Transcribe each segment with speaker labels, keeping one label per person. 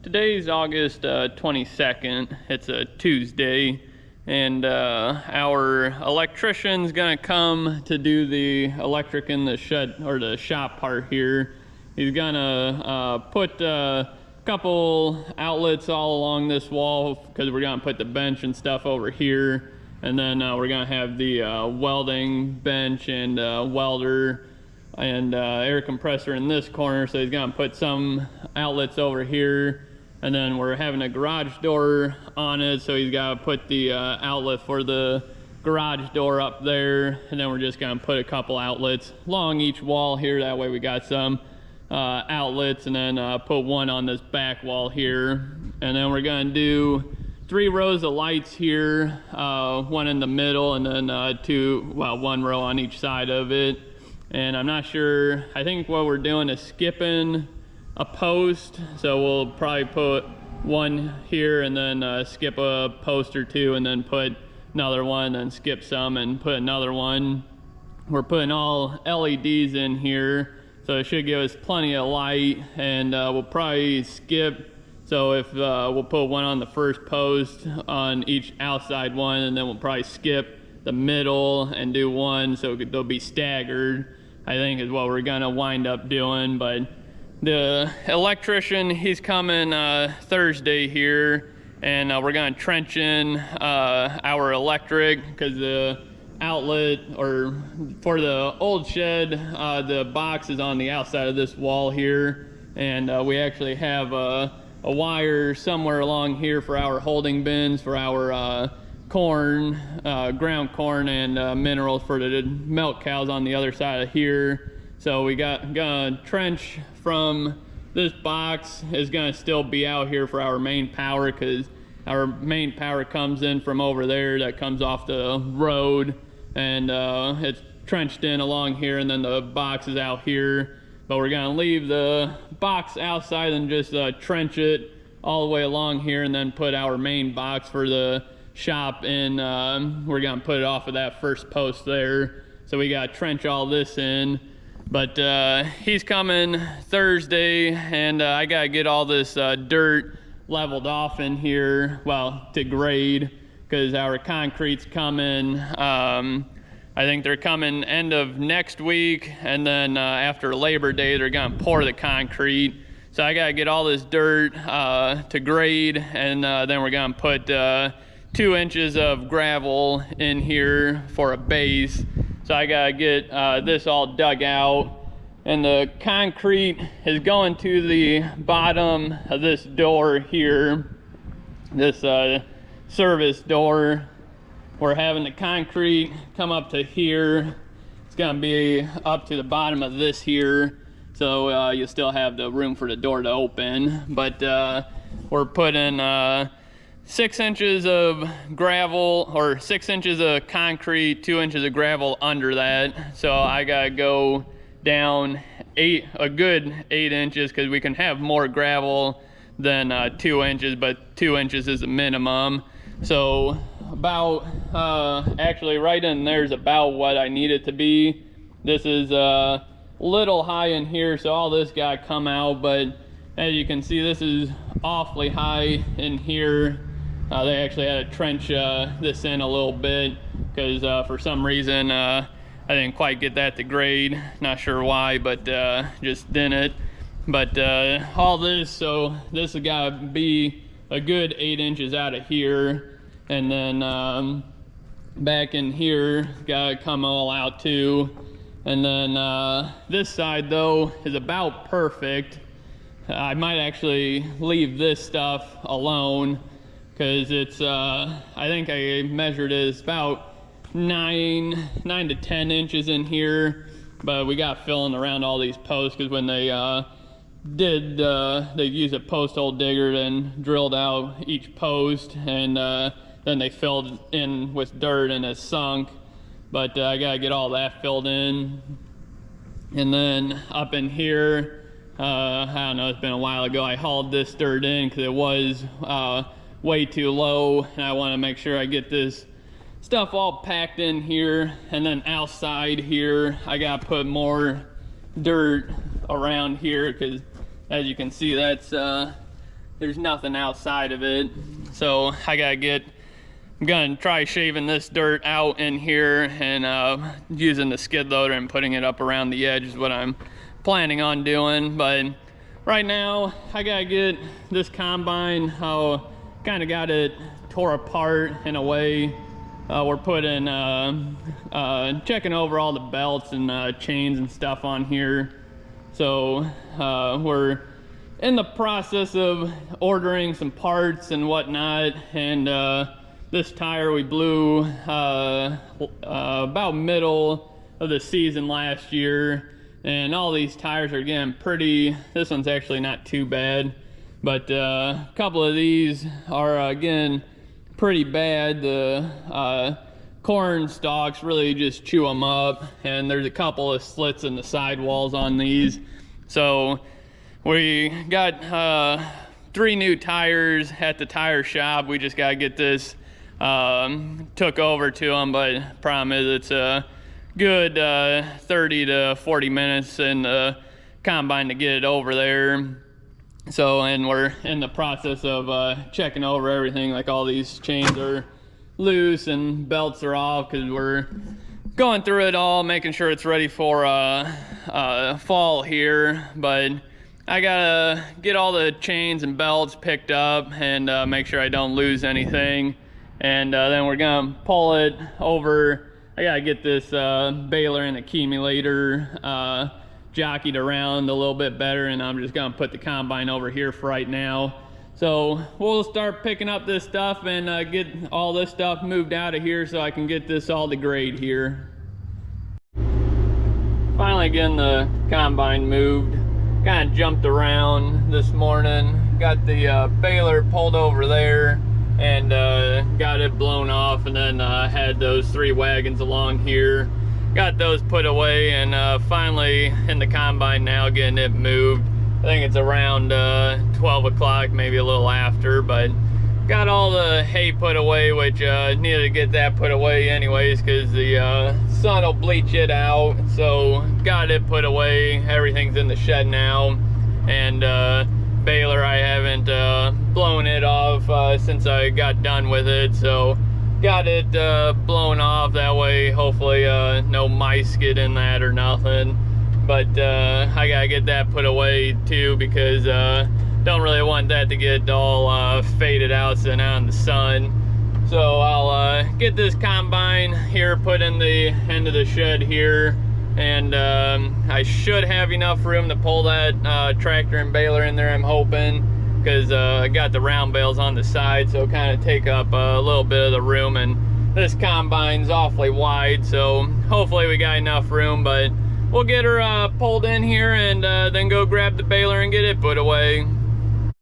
Speaker 1: Today's August 22nd. It's a Tuesday, and our electrician's gonna come to do the electric in the shed or the shop part here. He's gonna put a couple outlets all along this wall because we're gonna put the bench and stuff over here, and then we're gonna have the welding bench and welder and air compressor in this corner. So he's gonna put some outlets over here, and then we're having a garage door on it, so he's got to put the outlet for the garage door up there, and then we're just gonna put a couple outlets along each wall here. That way we got some outlets, and then put one on this back wall here, and then we're gonna do 3 rows of lights here, one in the middle, and then one row on each side of it. And I'm not sure, I think what we're doing is skipping a post, so we'll probably put one here and then skip a post or two, and then put another one, then skip some and put another one. We're putting all LEDs in here, so it should give us plenty of light, and we'll probably skip, so if we'll put one on the first post on each outside one, and then we'll probably skip the middle and do one, so they'll be staggered, I think is what we're gonna wind up doing. But the electrician, he's coming Thursday here, and we're gonna trench in our electric, because the outlet, or for the old shed, the box is on the outside of this wall here, and we actually have a wire somewhere along here for our holding bins for our corn, ground corn, and minerals for the milk cows on the other side of here. So we gonna trench from this box is gonna still be out here for our main power, because our main power comes in from over there, that comes off the road, and it's trenched in along here, and then the box is out here. But we're gonna leave the box outside and just trench it all the way along here, and then put our main box for the shop in. We're gonna put it off of that first post there, so we gotta trench all this in. But he's coming Thursday, and I gotta get all this dirt leveled off in here, well, to grade, because our concrete's coming. I think they're coming end of next week, and then after Labor Day they're gonna pour the concrete. So I gotta get all this dirt to grade, and then we're gonna put 2 inches of gravel in here for a base. So I gotta get this all dug out, and the concrete is going to the bottom of this door here, this service door. We're having the concrete come up to here. It's gonna be up to the bottom of this here, so you still have the room for the door to open. But we're putting 6 inches of gravel, or 6 inches of concrete, 2 inches of gravel under that. So I gotta go down a good 8 inches, because we can have more gravel than 2 inches, but 2 inches is the minimum. So about actually right in there is about what I need it to be. This is a little high in here, so all this gotta come out, but as you can see, this is awfully high in here. They actually had to trench this in a little bit, because for some reason I didn't quite get that to grade. Not sure why, but just didn't. But all this, so this has got to be a good 8 inches out of here, and then back in here got to come all out too. And then this side though is about perfect. I might actually leave this stuff alone, because it's I think I measured it, it's about 9 to 10 inches in here, but we got filling around all these posts, because when they they used a post hole digger and drilled out each post, and then they filled in with dirt and it sunk. But I gotta get all that filled in. And then up in here, I don't know, it's been a while ago, I hauled this dirt in because it was way too low, and I want to make sure I get this stuff all packed in here. And then outside here I gotta put more dirt around here, because as you can see, that's there's nothing outside of it. So I'm gonna try shaving this dirt out in here and using the skid loader and putting it up around the edge is what I'm planning on doing. But right now I gotta get this combine, kind of got it tore apart in a way. We're putting checking over all the belts and chains and stuff on here. So we're in the process of ordering some parts and whatnot, and this tire we blew about middle of the season last year, and all these tires are getting pretty, this one's actually not too bad, but a couple of these are getting pretty bad. The corn stalks really just chew them up, and there's a couple of slits in the sidewalls on these. So we got 3 new tires at the tire shop. We just gotta get this took over to them, but problem is it's a good 30 to 40 minutes in the combine to get it over there. So, and we're in the process of checking over everything, like all these chains are loose and belts are off, because we're going through it all, making sure it's ready for fall here. But I gotta get all the chains and belts picked up and make sure I don't lose anything. And then we're gonna pull it over. I gotta get this baler and accumulator jockeyed around a little bit better, and I'm just gonna put the combine over here for right now. So we'll start picking up this stuff and get all this stuff moved out of here so I can get this all to grade here. Finally getting the combine moved. Kind of jumped around this morning. Got the baler pulled over there and got it blown off, and then had those 3 wagons along here. Got those put away, and finally in the combine now, getting it moved. I think it's around 12 o'clock, maybe a little after, but got all the hay put away, which needed to get that put away anyways, because the sun will bleach it out. So got it put away. Everything's in the shed now, and baler, I haven't blown it off since I got done with it, so got it blown off. That way hopefully no mice get in that or nothing. But I gotta get that put away too, because don't really want that to get all faded out sitting out in the sun. So I'll get this combine here put in the end of the shed here, and I should have enough room to pull that tractor and baler in there, I'm hoping, because I got the round bales on the side, so kind of take up a little bit of the room, and this combine's awfully wide, so hopefully we got enough room. But we'll get her pulled in here and then go grab the baler and get it put away.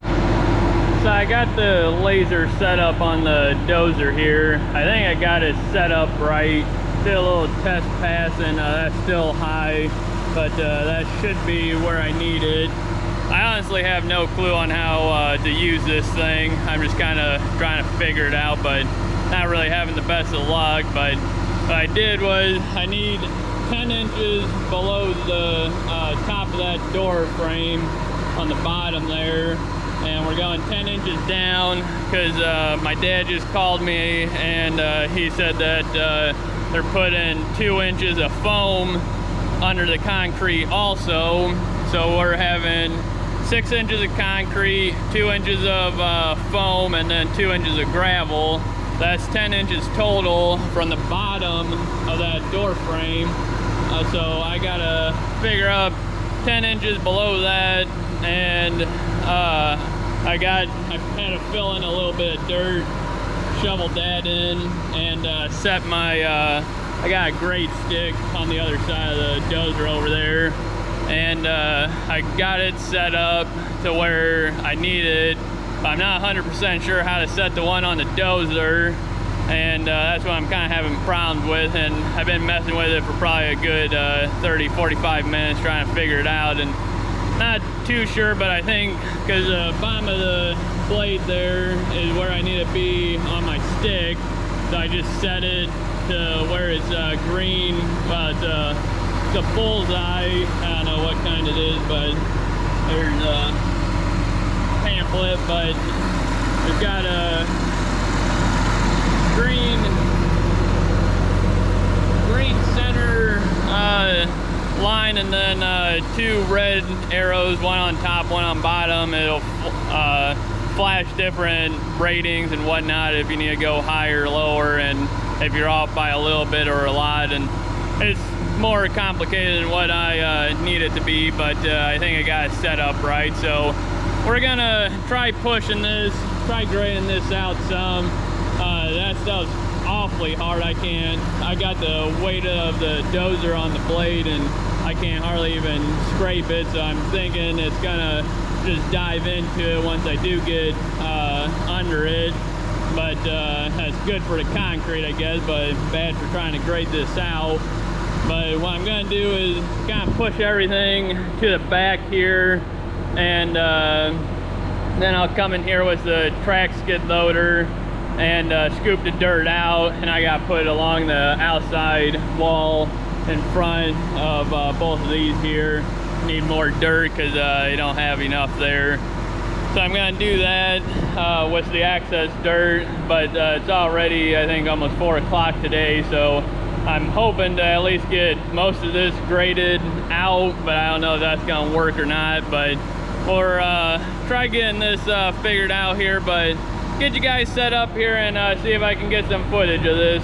Speaker 1: So I got the laser set up on the dozer here. I think I got it set up right. Did a little test pass, and that's still high, but that should be where I need it. I honestly have no clue on how to use this thing. I'm just kind of trying to figure it out, but not really having the best of luck. But what I did was, I need 10 inches below the top of that door frame on the bottom there, and we're going 10 inches down because my dad just called me, and he said that they're putting 2 inches of foam under the concrete also. So we're having 6 inches of concrete, 2 inches of foam, and then 2 inches of gravel. That's 10 inches total from the bottom of that door frame. So I gotta figure up 10 inches below that, and I had to fill in a little bit of dirt, shoveled that in, and set my, I got a grate stick on the other side of the dozer over there, and I got it set up to where I need it. I'm not 100% sure how to set the one on the dozer, and that's what I'm kind of having problems with, and I've been messing with it for probably a good 30-45 minutes trying to figure it out, and not too sure, but I think because the bottom of the blade there is where I need to be on my stick, so I just set it to where it's green. Well, it's a bullseye. I don't know what kind it is, but there's a pamphlet flip, but we've got a green center line, and then 2 red arrows, one on top, one on bottom. It'll flash different ratings and whatnot if you need to go higher or lower, and if you're off by a little bit or a lot. And it's more complicated than what I need it to be, but I think I got it set up right. So we're gonna try pushing this, try grading this out some. That stuff's awfully hard. I got the weight of the dozer on the blade, and I can't hardly even scrape it, so I'm thinking it's gonna just dive into it once I do get under it. But that's good for the concrete, I guess, but bad for trying to grade this out. But what I'm gonna do is kind of push everything to the back here, and then I'll come in here with the track skid loader and scoop the dirt out, and I got put along the outside wall in front of both of these here. Need more dirt because you don't have enough there. So I'm gonna do that with the access dirt, but it's already, I think, almost 4 o'clock today, so I'm hoping to at least get most of this graded out, but I don't know if that's gonna work or not. But we'll try getting this figured out here, but get you guys set up here and see if I can get some footage of this.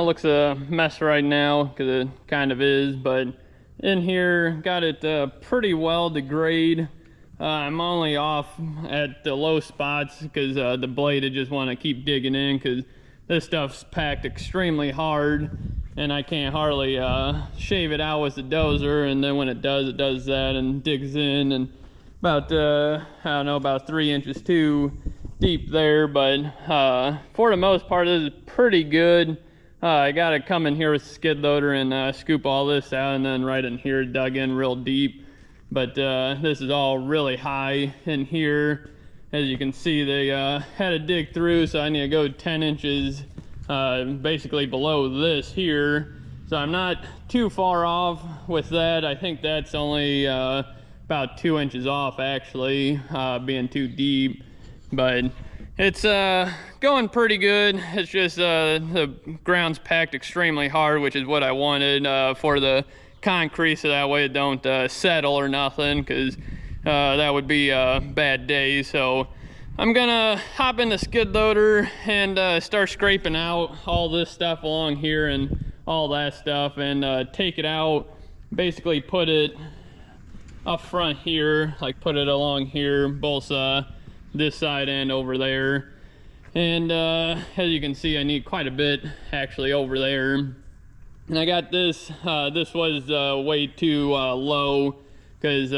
Speaker 1: of looks a mess right now because it kind of is, but in here got it pretty well to grade. I'm only off at the low spots because the blade, I just want to keep digging in because this stuff's packed extremely hard and I can't hardly shave it out with the dozer, and then when it does that and digs in, and about I don't know, about 3 inches too deep there. But for the most part, this is pretty good. I gotta come in here with a skid loader and scoop all this out, and then right in here dug in real deep. But this is all really high in here. As you can see, they had to dig through, so I need to go 10 inches basically below this here. So I'm not too far off with that. I think that's only about 2 inches off actually, being too deep. But it's going pretty good. It's just the ground's packed extremely hard, which is what I wanted for the concrete, so that way it don't settle or nothing, because that would be a bad day. So I'm gonna hop in the skid loader and start scraping out all this stuff along here and all that stuff, and take it out, basically put it up front here, like put it along here, both this side and over there. And as you can see, I need quite a bit actually over there. And I got this, this was way too low because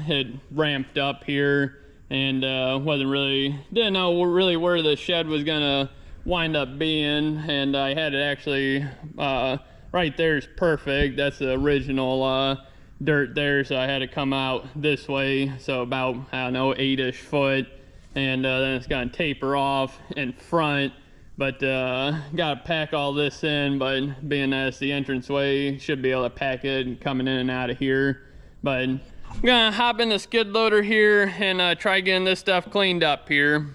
Speaker 1: it ramped up here, and didn't know really where the shed was gonna wind up being. And I had it actually, right there is perfect. That's the original dirt there, so I had to come out this way, so about, I don't know, 8-ish foot, and then it's gonna taper off in front. But gotta pack all this in, but being that it's the entranceway, should be able to pack it coming in and out of here. But I'm gonna hop in the skid loader here and try getting this stuff cleaned up here.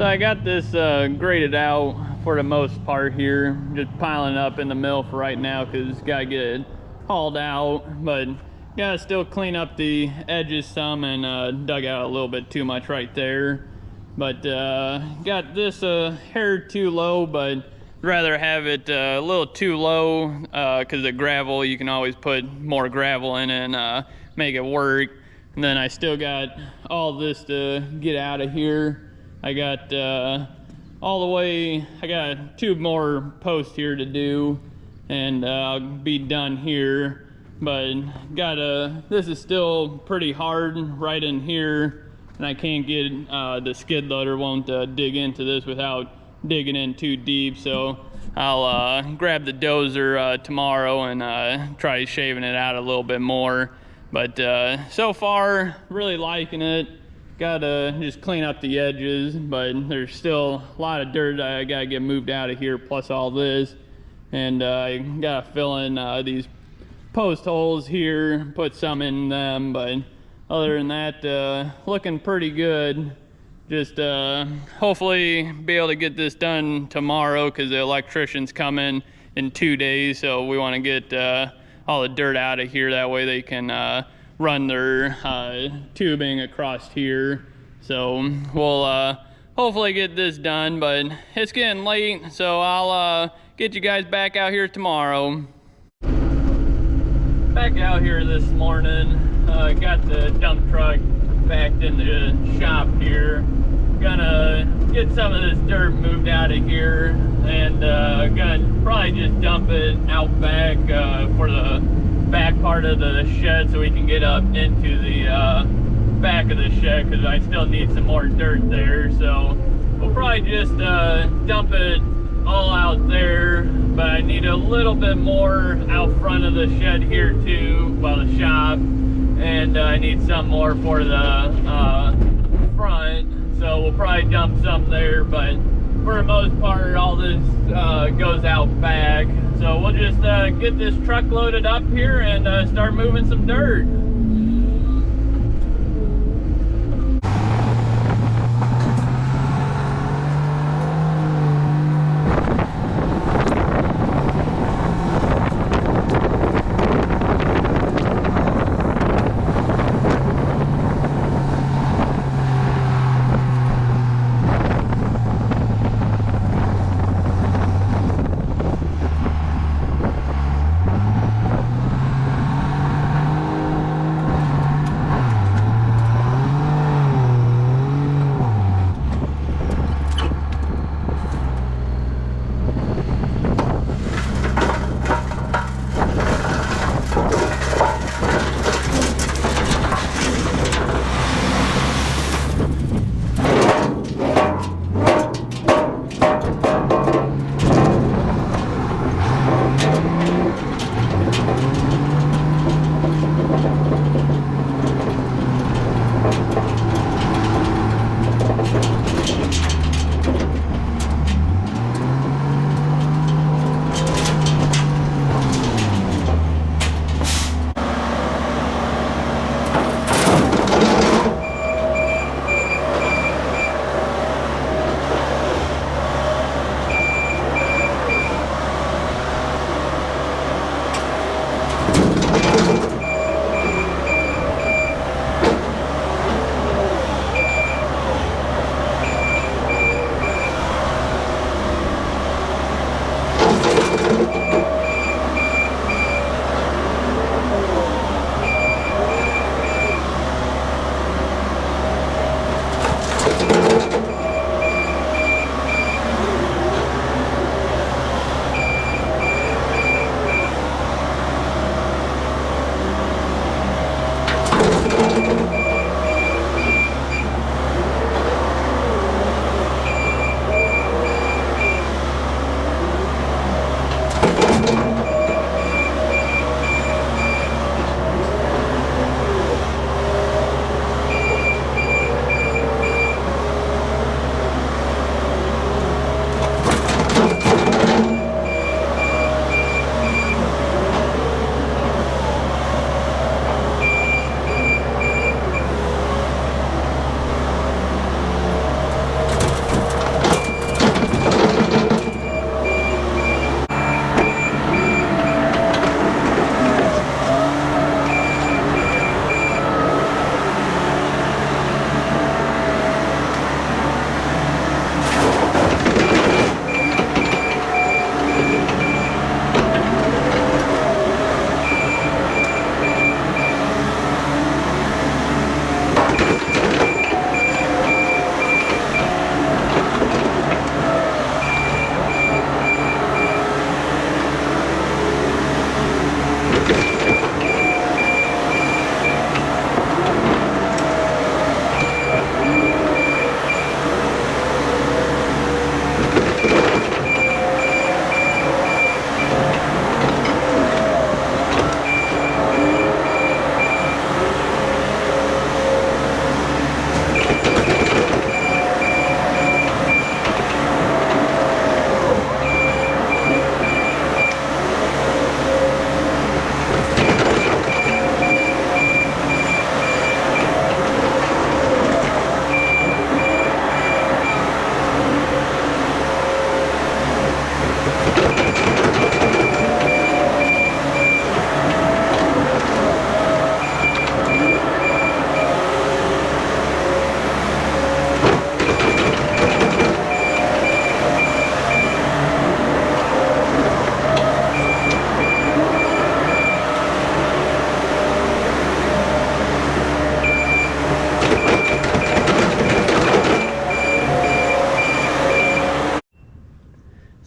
Speaker 1: So I got this graded out for the most part here, just piling up in the mill for right now because gotta get it hauled out, but gotta still clean up the edges some, and dug out a little bit too much right there. But got this hair too low, but rather have it a little too low because the gravel, you can always put more gravel in and make it work. And then I still got all this to get out of here. I got all the way. I got 2 more posts here to do, and I'll be done here. But this is still pretty hard right in here, and I can't get, the skid loader won't dig into this without digging in too deep. So I'll grab the dozer tomorrow and try shaving it out a little bit more. But so far, really liking it. Gotta just clean up the edges, but there's still a lot of dirt I gotta get moved out of here, plus all this. And I gotta fill in these post holes here, put some in them, but other than that, looking pretty good. Just hopefully be able to get this done tomorrow, because the electrician's coming in 2 days, so we want to get all the dirt out of here. That way they can run their tubing across here. So we'll hopefully get this done, but it's getting late, so I'll get you guys back out here tomorrow. Back out here this morning, got the dump truck backed in the shop here. Gonna get some of this dirt moved out of here, and gonna probably just dump it out back for the back part of the shed, so we can get up into the back of the shed, because I still need some more dirt there. So we'll probably just dump it all out there, but I need a little bit more out front of the shed here too, well, the shop, and I need some more for the front. So we'll probably dump some there, but for the most part, all this goes out back. So we'll just get this truck loaded up here and start moving some dirt.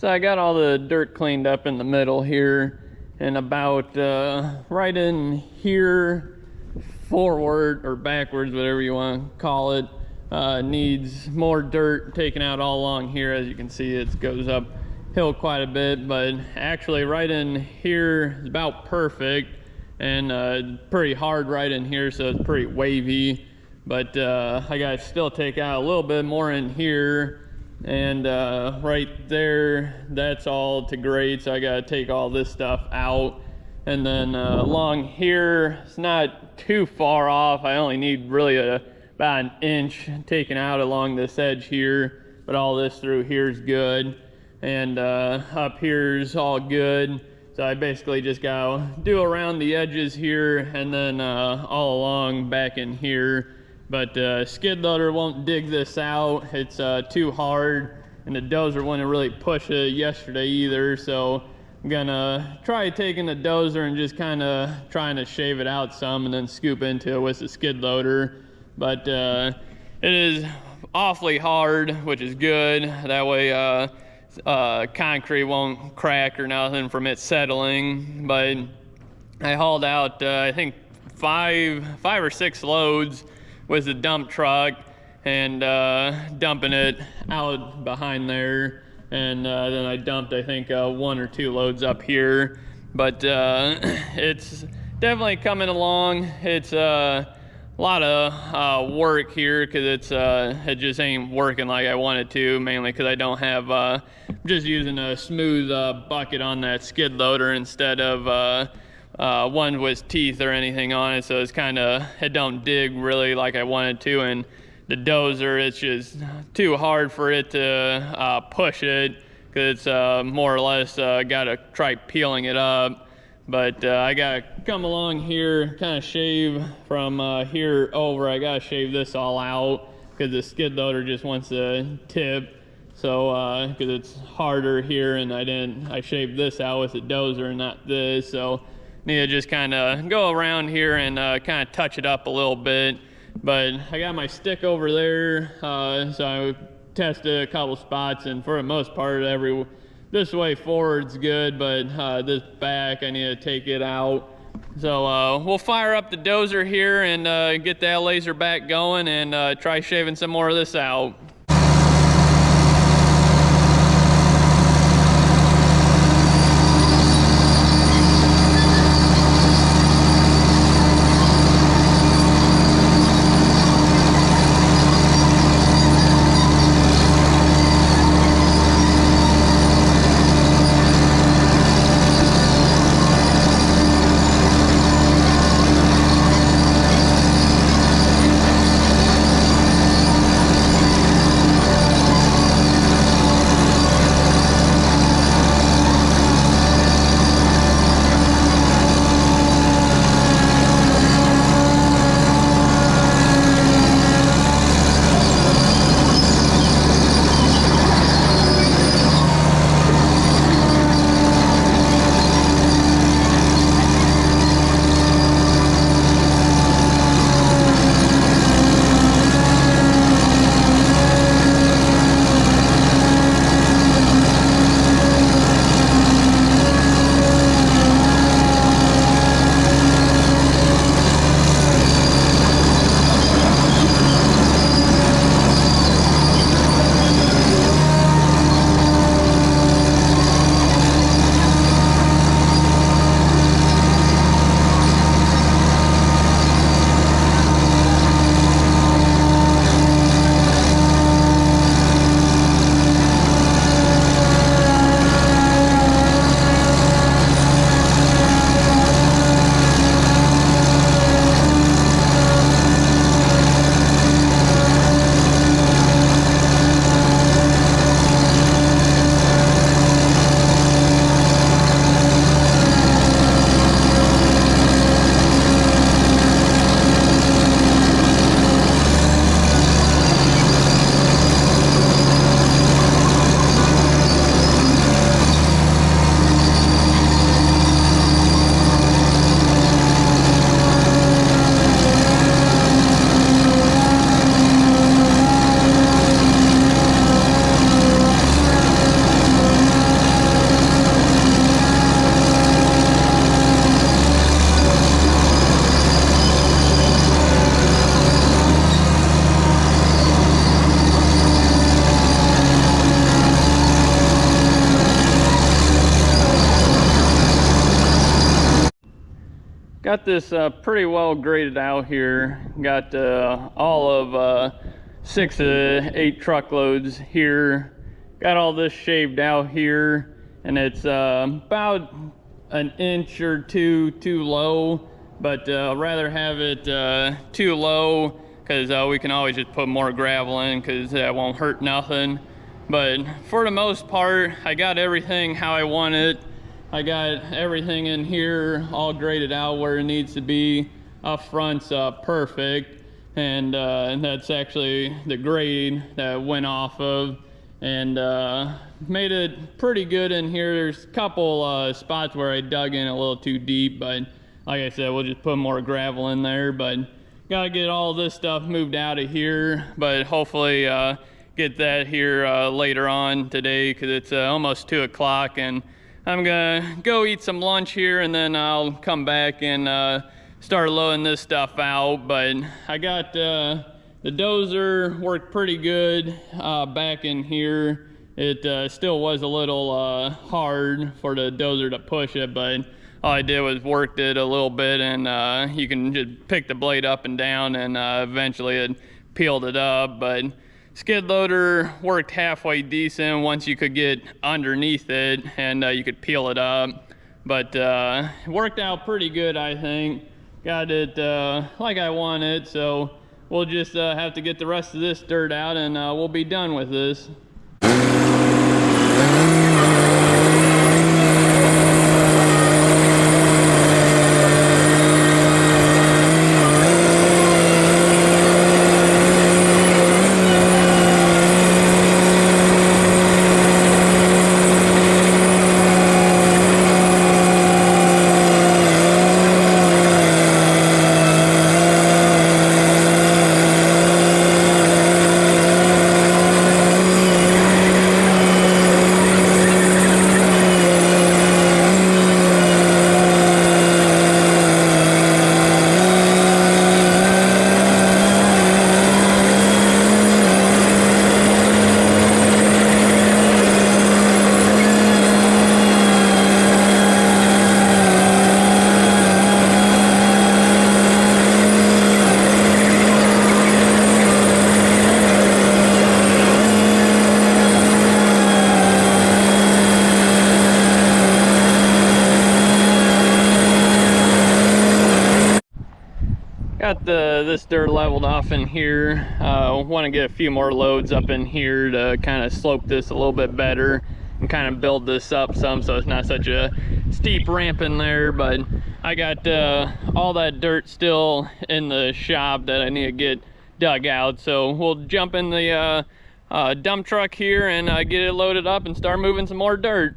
Speaker 1: So I got all the dirt cleaned up in the middle here, and about right in here, forward or backwards, whatever you want to call it, needs more dirt taken out all along here. As you can see, it goes uphill quite a bit, but actually right in here is about perfect, and pretty hard right in here, so it's pretty wavy. But I gotta still take out a little bit more in here, and right there, that's all to grade, so I gotta take all this stuff out. And then along here, it's not too far off. I only need really about an inch taken out along this edge here, but all this through here is good, and up here's all good. So I basically just gotta do around the edges here, and then all along back in here. But skid loader won't dig this out. It's too hard, and the dozer wouldn't really push it yesterday either, so I'm gonna try taking the dozer and just kind of trying to shave it out some and then scoop into it with the skid loader. But it is awfully hard, which is good. That way concrete won't crack or nothing from it settling. But I hauled out I think five or six loads with the dump truck, and dumping it out behind there, and then I dumped I think 1 or 2 loads up here. But it's definitely coming along. It's a lot of work here, because it just ain't working like I want it to, mainly because I don't have just using a smooth bucket on that skid loader instead of one with teeth or anything on it, so it's kind of, it don't dig really like I wanted to. And the dozer, it's just too hard for it to push it, because it's more or less gotta try peeling it up. But I gotta come along here, kind of shave from here over. I gotta shave this all out, because the skid loader just wants to tip. So because it's harder here, and I shaved this out with the dozer and not this, so need to just kind of go around here and kind of touch it up a little bit. But I got my stick over there, so I tested a couple spots, and for the most part, this way forward's good, but this back, I need to take it out. So we'll fire up the dozer here and get that laser back going, and try shaving some more of this out. got this pretty well graded out here. Got all of 6 to 8 truckloads here. Got all this shaved out here, and it's about an inch or two too low, but I'd rather have it too low, because we can always just put more gravel in, because that won't hurt nothing. But for the most part, I got everything how I want it. I got everything in here all graded out where it needs to be. Up front's perfect, and that's actually the grade that went off of, and made it pretty good in here. There's a couple spots where I dug in a little too deep, but like I said, we'll just put more gravel in there. But gotta get all this stuff moved out of here, but hopefully get that here later on today, because it's almost 2 o'clock, and I'm gonna go eat some lunch here, and then I'll come back and start loading this stuff out. But I got the dozer worked pretty good back in here. It still was a little hard for the dozer to push it, but all I did was worked it a little bit, and you can just pick the blade up and down, and eventually it peeled it up. But skid loader worked halfway decent once you could get underneath it, and you could peel it up. But it worked out pretty good, I think. Got it like I want it, so we'll just have to get the rest of this dirt out, and we'll be done with this. Got this dirt leveled off in here. Want to get a few more loads up in here to kind of slope this a little bit better and kind of build this up some, so it's not such a steep ramp in there. But I got all that dirt still in the shop that I need to get dug out, so we'll jump in the dump truck here and get it loaded up and start moving some more dirt.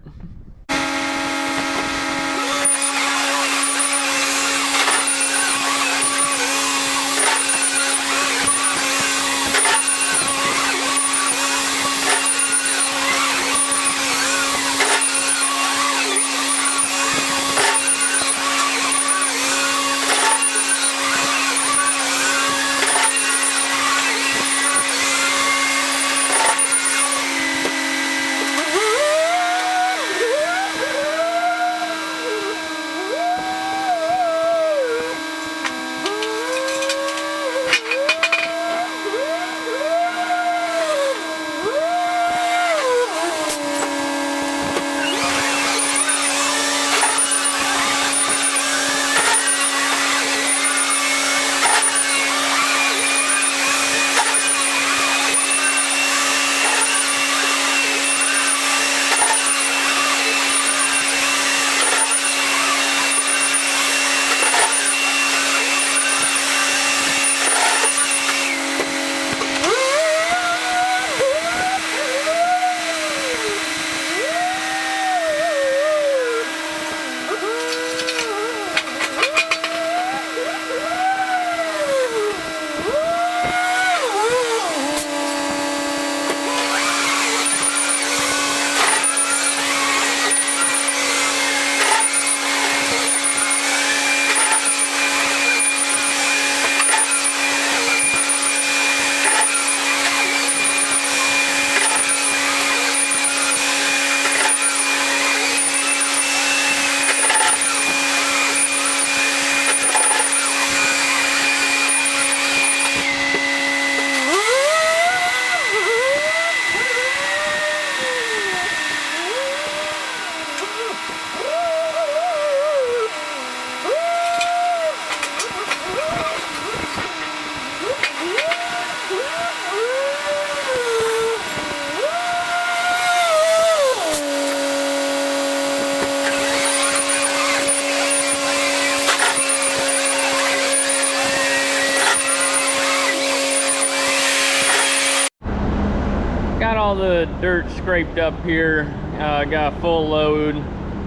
Speaker 1: got all the dirt scraped up here, got a full load,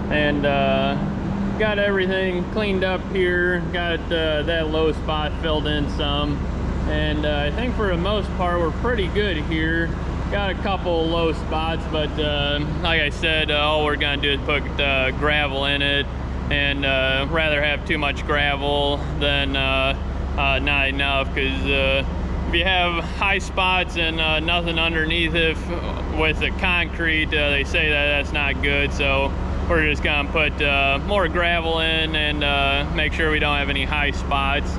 Speaker 1: and got everything cleaned up here, got that low spot filled in some, and I think for the most part we're pretty good here. Got a couple low spots, but like I said, all we're gonna do is put gravel in it, and rather have too much gravel than not enough, because if you have high spots and nothing underneath it with the concrete, they say that that's not good. So we're just gonna put more gravel in and make sure we don't have any high spots.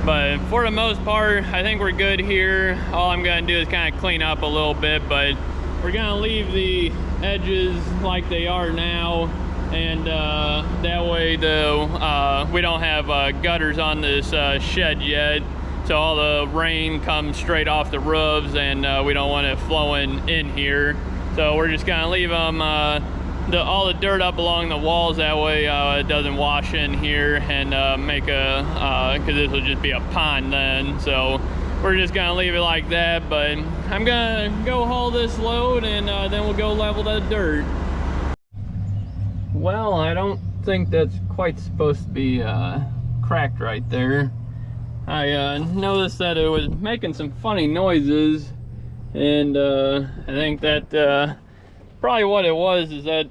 Speaker 1: But for the most part, I think we're good here. All I'm gonna do is kind of clean up a little bit, but we're gonna leave the edges like they are now, and that way we don't have gutters on this shed yet, so all the rain comes straight off the roofs, and we don't want it flowing in here. So we're just gonna leave them all the dirt up along the walls, that way it doesn't wash in here and make because this will just be a pond then. So we're just gonna leave it like that, but I'm gonna go haul this load, and then we'll go level that dirt. Well, I don't think that's quite supposed to be cracked right there. I noticed that it was making some funny noises, and I think that probably what it was is that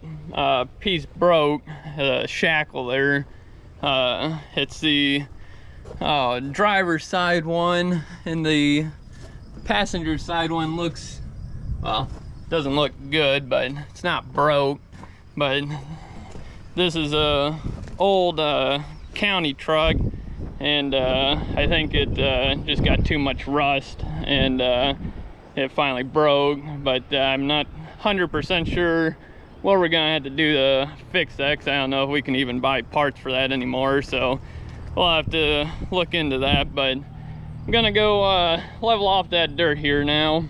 Speaker 1: piece broke, the shackle there. It's the driver's side one, and the passenger side one looks, well, doesn't look good, but it's not broke. But this is a old county truck, and I think it just got too much rust, and it finally broke. But I'm not 100% sure what we're gonna have to do to fix that, because I don't know if we can even buy parts for that anymore. So we'll have to look into that. But I'm gonna go level off that dirt here now.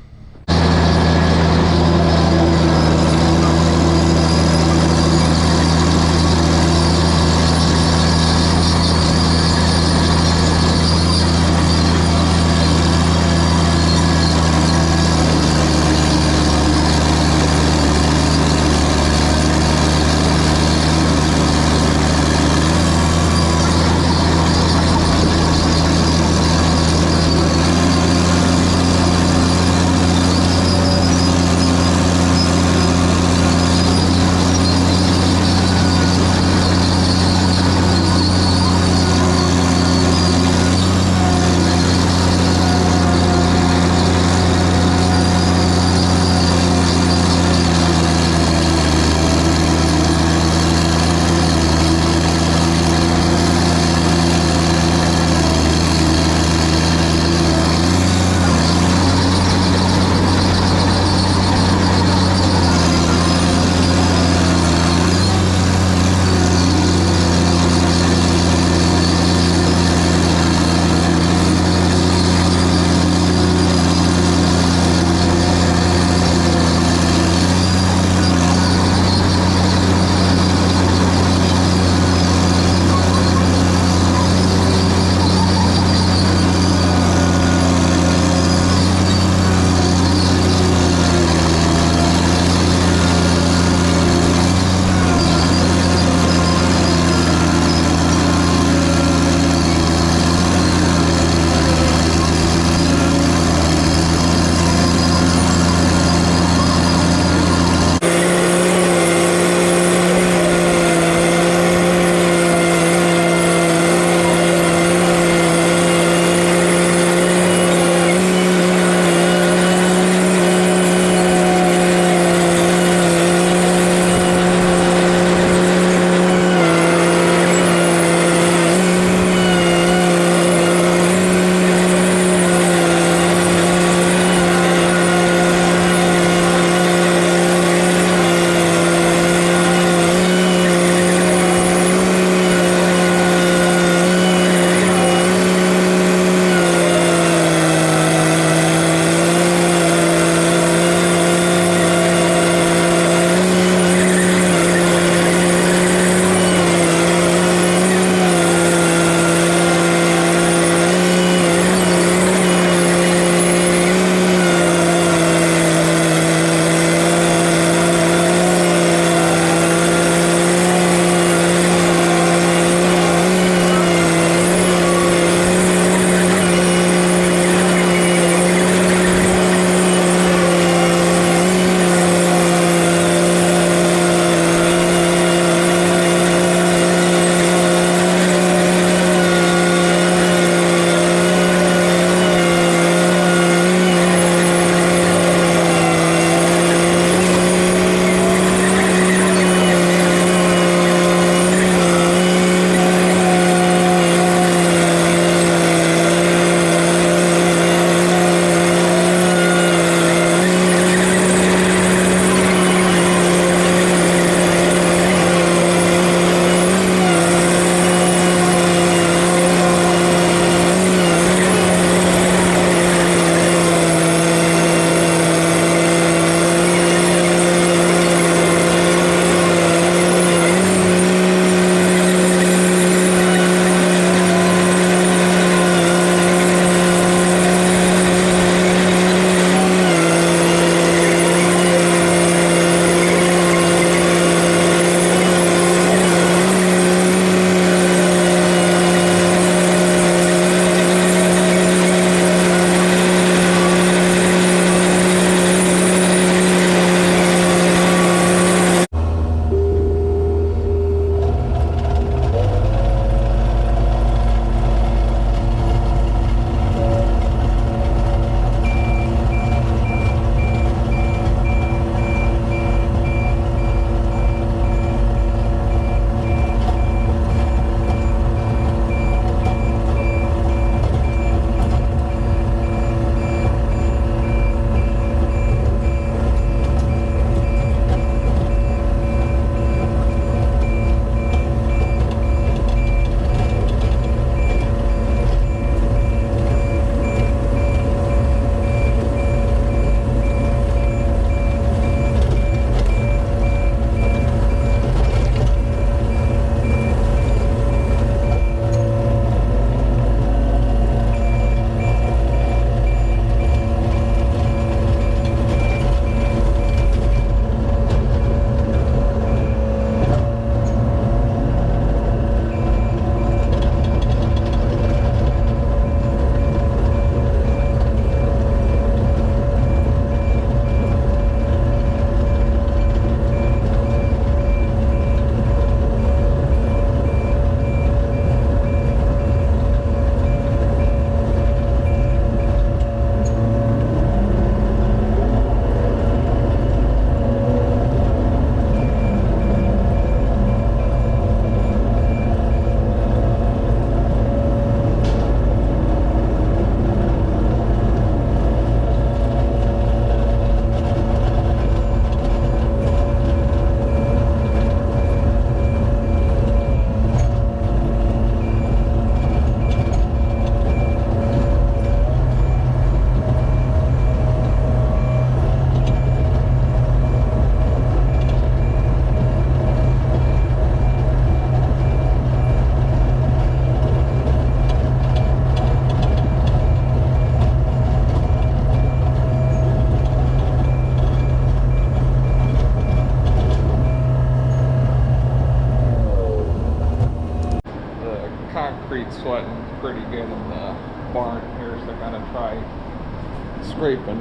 Speaker 2: scraping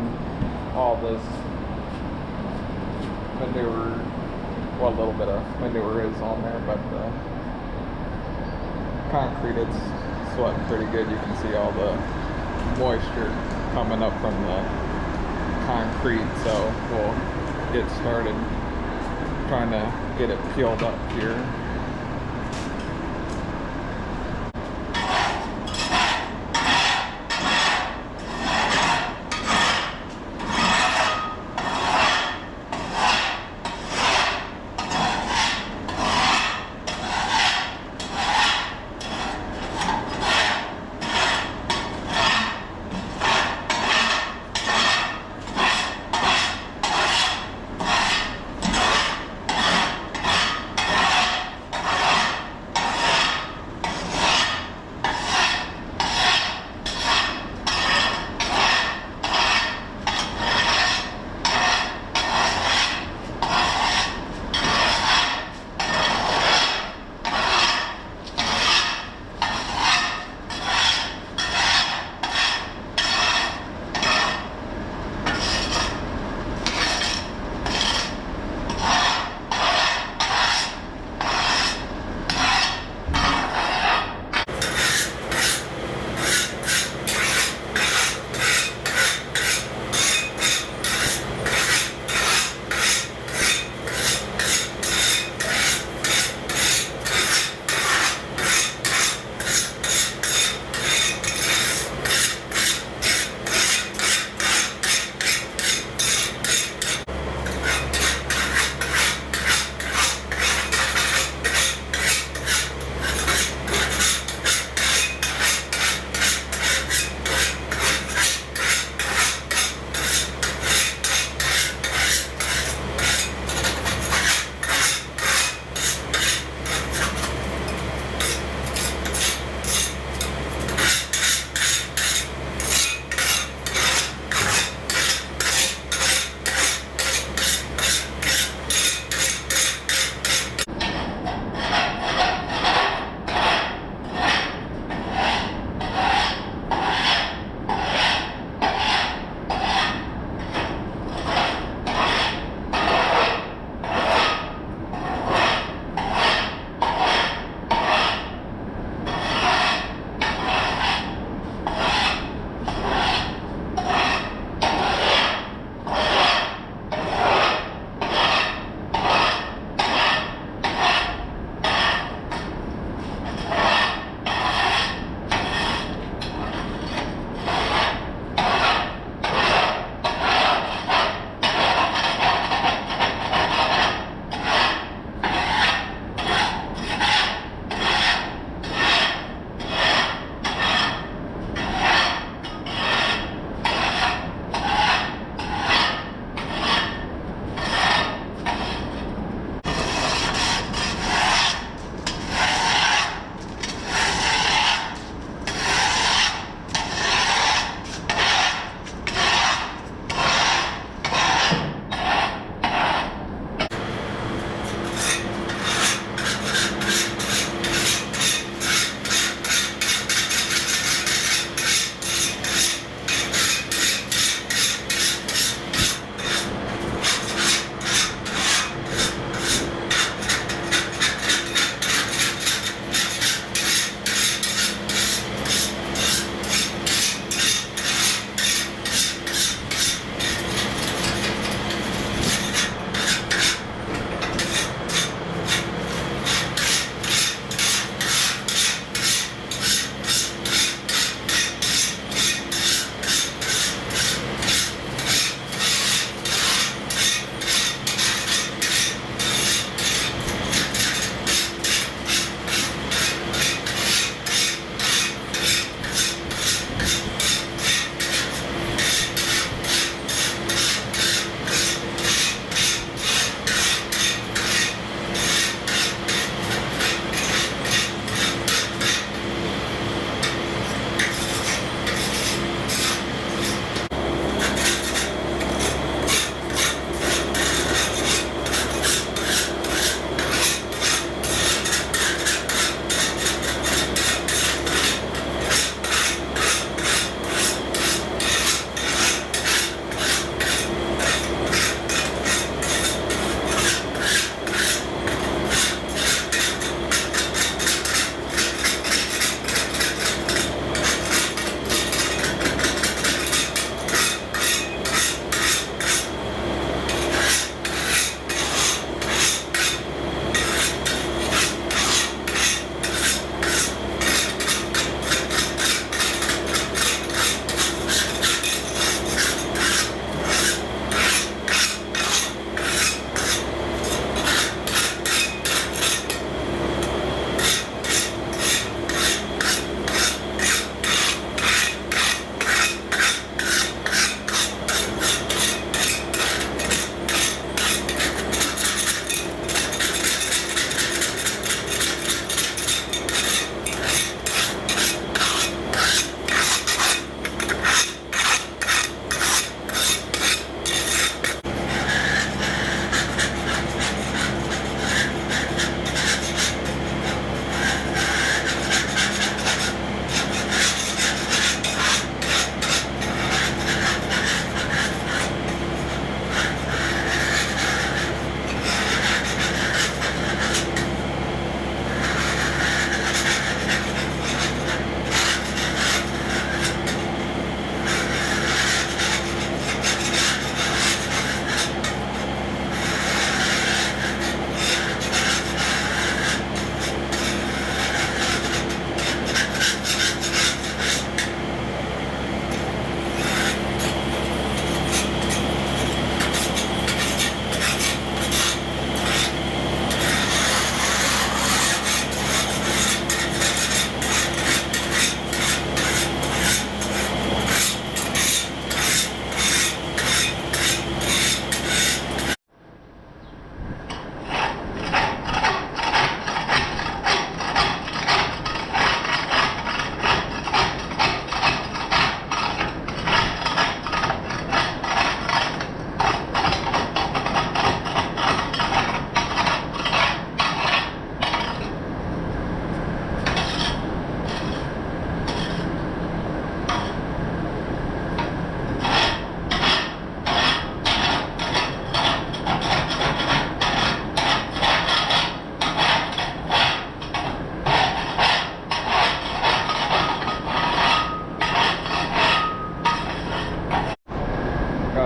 Speaker 2: all this manure. Well, a little bit of manure is on there, but the concrete, it's sweating pretty good. You can see all the moisture coming up from the concrete, so we'll get started trying to get it peeled up here.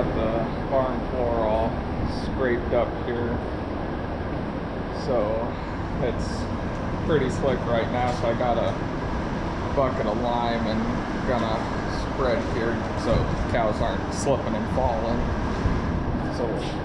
Speaker 2: got the barn floor all scraped up here, so it's pretty slick right now. So I got a bucket of lime and gonna spread here so cows aren't slipping and falling. So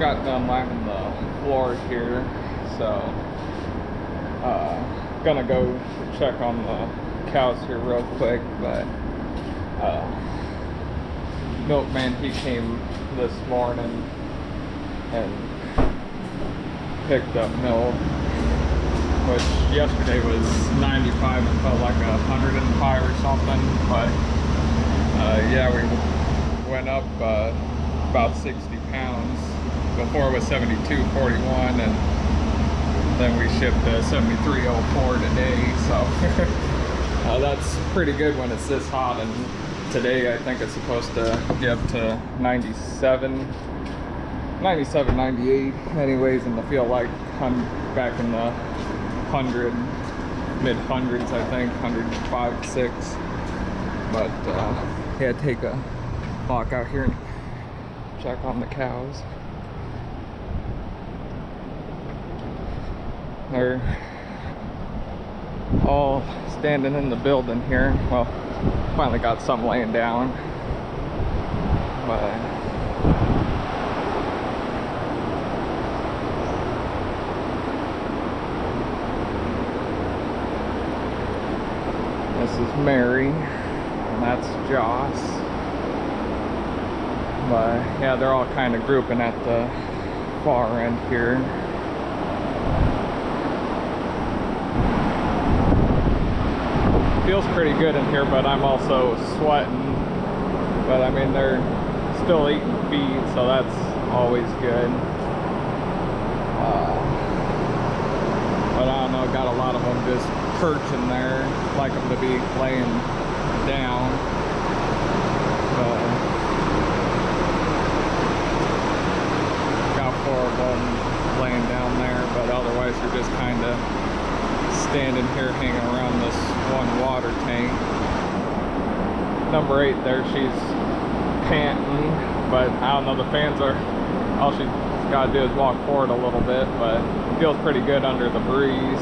Speaker 2: got done lining the floor here, so gonna go check on the cows here real quick. But milkman, he came this morning and picked up milk, which yesterday was 95 and felt like 105 or something. But yeah, we went up about 60 pounds. Before it was 72.41, and then we shipped 73.04 today. So that's pretty good when it's this hot. And today I think it's supposed to get up to 97, 98 anyways, and I feel like I'm back in the mid hundreds, I think 105, 6. But yeah, take a walk out here and check on the cows. They're all standing in the building here. Well, finally got some laying down, but this is Mary and that's Joss. But yeah, they're all kind of grouping at the far end here. Feels pretty good in here, but I'm also sweating. But I mean, they're still eating feed, so that's always good. But I don't know, got a lot of them just perching there, like them to be laying down. Got 4 of them laying down there, but otherwise they're just kind of standing here hanging around this one water tank. Number 8 there, she's panting, but I don't know, the fans are, all she's got to do is walk forward a little bit, but it feels pretty good under the breeze.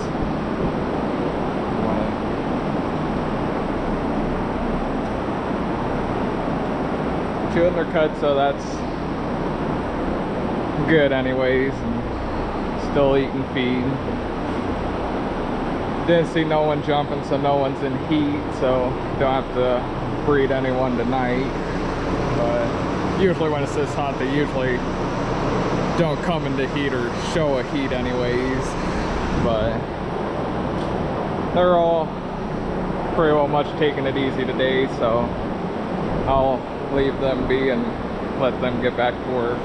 Speaker 2: Chewing their cuts, so that's good anyways, and still eating feed. Didn't see no one jumping, so no one's in heat, so don't have to breed anyone tonight. But usually when it's this hot, they usually don't come into heat or show a heat anyways. But they're all pretty well much taking it easy today, so I'll leave them be and let them get back to work.